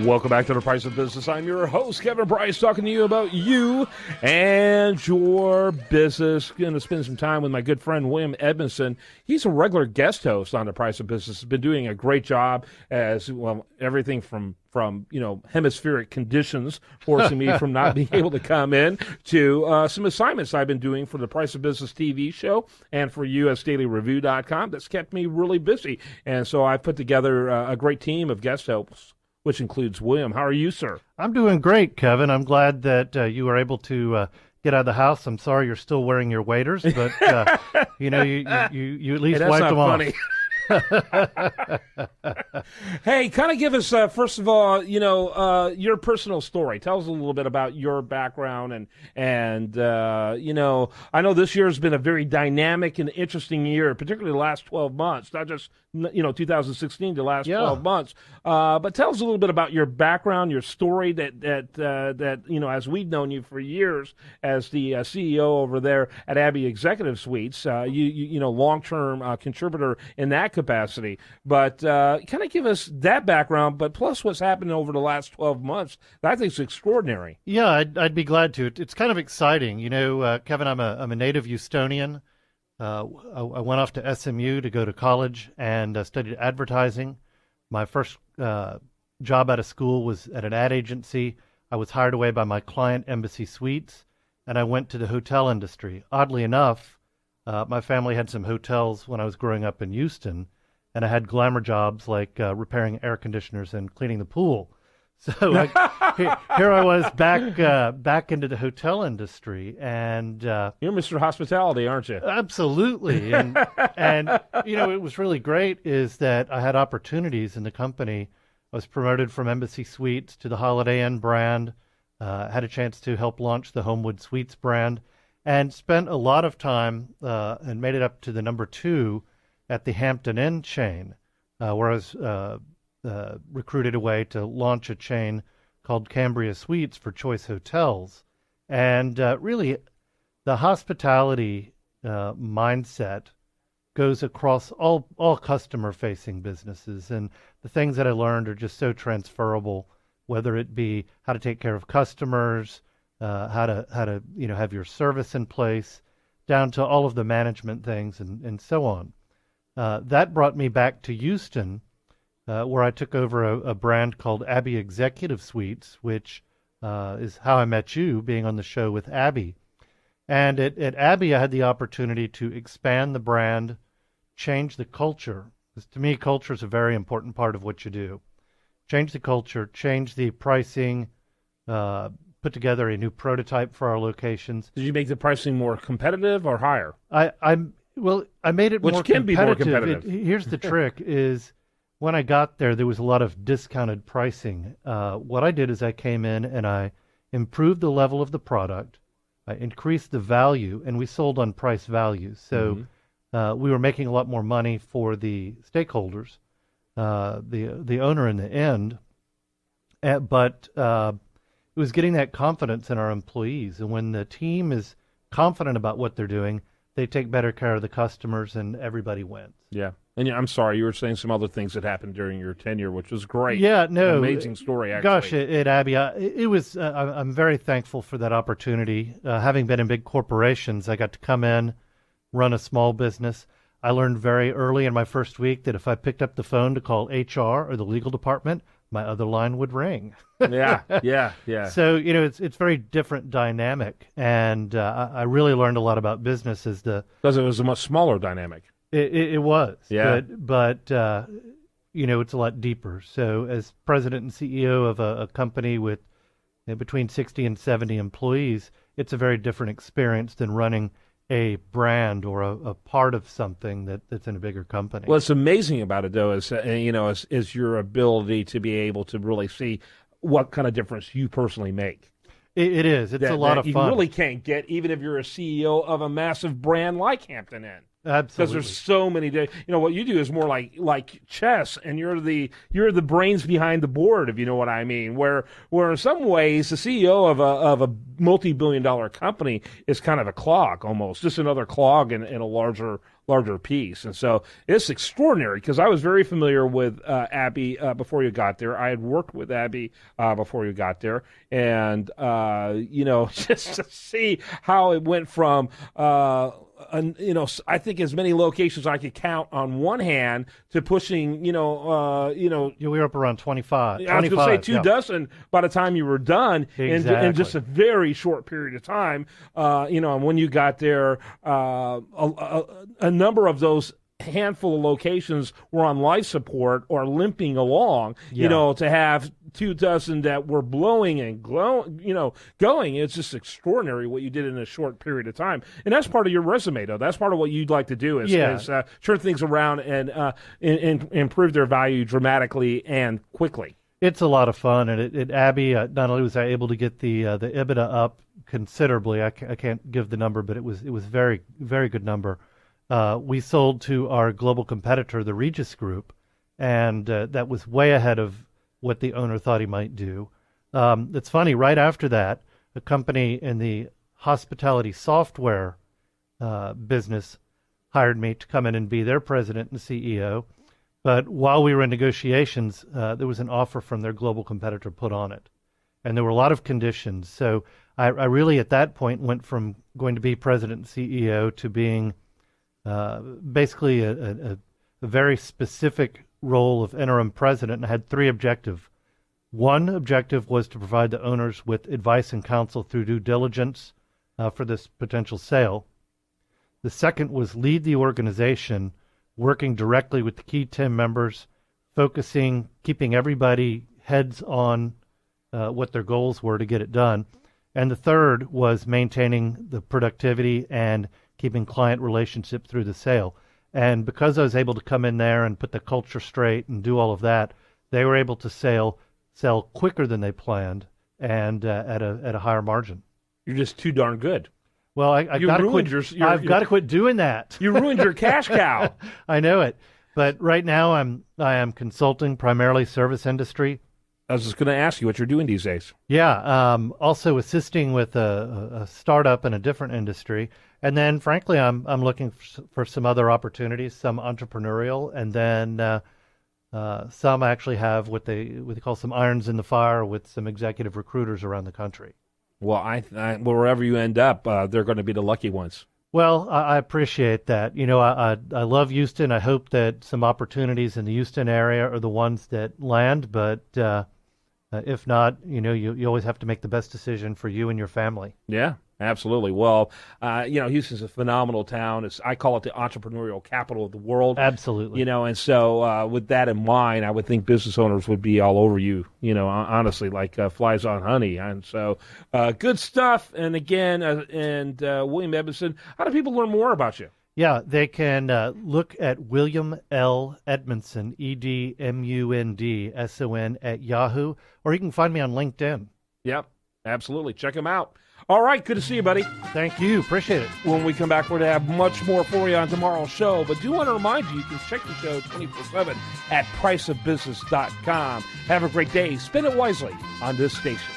Welcome back to The Price of Business. I'm your host, Kevin Bryce, talking to you about you and your business. Going to spend some time with my good friend, William Edmunson. He's a regular guest host on The Price of Business. He's been doing a great job as, well, everything from hemispheric conditions forcing me from not being able to come in to some assignments I've been doing for the Price of Business TV show and for USDailyReview.com. That's kept me really busy. And so I put together a great team of guest hosts, which includes William. How are you, sir? I'm doing great, Kevin. I'm glad that you were able to get out of the house. I'm sorry you're still wearing your waders, but you at least wiped them off. Hey, kind of give us, first of all, your personal story. Tell us a little bit about your background. And I know this year has been a very dynamic and interesting year, particularly the last 12 months, not just, 2016, the last 12 months. But tell us a little bit about your background, your story that as we've known you for years as the CEO over there at Abbey Executive Suites, long-term contributor in that capacity. But kind of give us that background, but plus what's happened over the last 12 months that I think is extraordinary. Yeah, I'd be glad to. It's kind of exciting. Kevin, I'm a native Houstonian. I went off to SMU to go to college and studied advertising. My first job out of school was at an ad agency. I was hired away by my client, Embassy Suites, and I went to the hotel industry. Oddly enough, my family had some hotels when I was growing up in Houston, and I had glamour jobs like repairing air conditioners and cleaning the pool. So here I was back into the hotel industry, and you're Mr. Hospitality, aren't you? Absolutely, and it was really great is that I had opportunities in the company. I was promoted from Embassy Suites to the Holiday Inn brand, had a chance to help launch the Homewood Suites brand, and spent a lot of time and made it up to the number 2 at the Hampton Inn chain, where I was recruited away to launch a chain called Cambria Suites for Choice Hotels. And really, the hospitality mindset goes across all customer-facing businesses. And the things that I learned are just so transferable, whether it be how to take care of customers, how to have your service in place, down to all of the management things and so on. That brought me back to Houston, where I took over a brand called Abbey Executive Suites, which is how I met you, being on the show with Abbey. And at Abbey, I had the opportunity to expand the brand, change the culture. Because to me, culture is a very important part of what you do. Change the culture, change the pricing, put together a new prototype for our locations. Did you make the pricing more competitive or higher? I made it Which more can competitive. be more competitive. Here's the trick is when I got there was a lot of discounted pricing. What I did is I came in and I improved the level of the product, I increased the value, and we sold on price value. So we were making a lot more money for the stakeholders, the owner in the end, but it was getting that confidence in our employees. And when the team is confident about what they're doing, they take better care of the customers, and everybody wins. Yeah. And I'm sorry, you were saying some other things that happened during your tenure, which was great. Yeah, no. Amazing story, actually. Gosh, at Abbey, it was, I'm very thankful for that opportunity. Having been in big corporations, I got to come in, run a small business. I learned very early in my first week that if I picked up the phone to call HR or the legal department, my other line would ring. Yeah. So, it's very different dynamic. And I really learned a lot about business because it was a much smaller dynamic. It was. Yeah. But it's a lot deeper. So as president and CEO of a company with between 60 and 70 employees, it's a very different experience than running a brand or a part of something that's in a bigger company. What's amazing about it, though, is your ability to be able to really see what kind of difference you personally make. It is. It's a lot of fun. You really can't get, even if you're a CEO of a massive brand like Hampton Inn. Absolutely. Because there's so many days. What you do is more like chess, and you're the brains behind the board, if you know what I mean. Where in some ways the CEO of a multi-billion-dollar company is kind of a clog, almost just another clog in a larger piece. And so it's extraordinary, because I was very familiar with Abby before you got there. I had worked with Abby before you got there, and just to see how it went from I think as many locations I could count on one hand to pushing, we were up around 25. I was going to say 2 dozen by the time you were done exactly. in just a very short period of time. And when you got there, a number of those handful of locations were on life support or limping along, to have 2 dozen that were blowing and going. It's just extraordinary what you did in a short period of time. And that's part of your resume, though. That's part of what you'd like to do is turn things around and improve their value dramatically and quickly. It's a lot of fun. And at Abby, not only was I able to get the EBITDA up considerably, I can't give the number, but it was very, very good number. We sold to our global competitor, the Regis Group, and that was way ahead of what the owner thought he might do. It's funny, right after that, a company in the hospitality software business hired me to come in and be their president and CEO. But while we were in negotiations, there was an offer from their global competitor put on it. And there were a lot of conditions. So I really, at that point, went from going to be president and CEO to being basically a very specific role of interim president, and I had 3 objectives. One objective was to provide the owners with advice and counsel through due diligence for this potential sale. The second was lead the organization, working directly with the key team members, focusing, keeping everybody heads on what their goals were to get it done. And the third was maintaining the productivity and keeping client relationship through the sale. And because I was able to come in there and put the culture straight and do all of that, they were able to sell quicker than they planned and at a higher margin. You're just too darn good. Well, I've got to quit doing that. You ruined your cash cow. I know it. But right now I am consulting, primarily service industry. I was just going to ask you what you're doing these days. Yeah, also assisting with a startup in a different industry. And then, frankly, I'm looking for some other opportunities, some entrepreneurial, and then some actually have what they call some irons in the fire with some executive recruiters around the country. Well, I wherever you end up, they're going to be the lucky ones. Well, I appreciate that. I love Houston. I hope that some opportunities in the Houston area are the ones that land, but if not, you always have to make the best decision for you and your family. Yeah. Absolutely. Well, Houston's a phenomenal town. I call it the entrepreneurial capital of the world. Absolutely. And so with that in mind, I would think business owners would be all over you, honestly, like flies on honey. And so good stuff. And again, William Edmunson, how do people learn more about you? Yeah, they can look at William L. Edmunson, EDMUNDSON at Yahoo, or you can find me on LinkedIn. Yep, absolutely. Check him out. All right, good to see you, buddy. Thank you. Appreciate it. When we come back, we're going to have much more for you on tomorrow's show. But do want to remind you can check the show 24/7 at priceofbusiness.com. Have a great day. Spend it wisely on this station.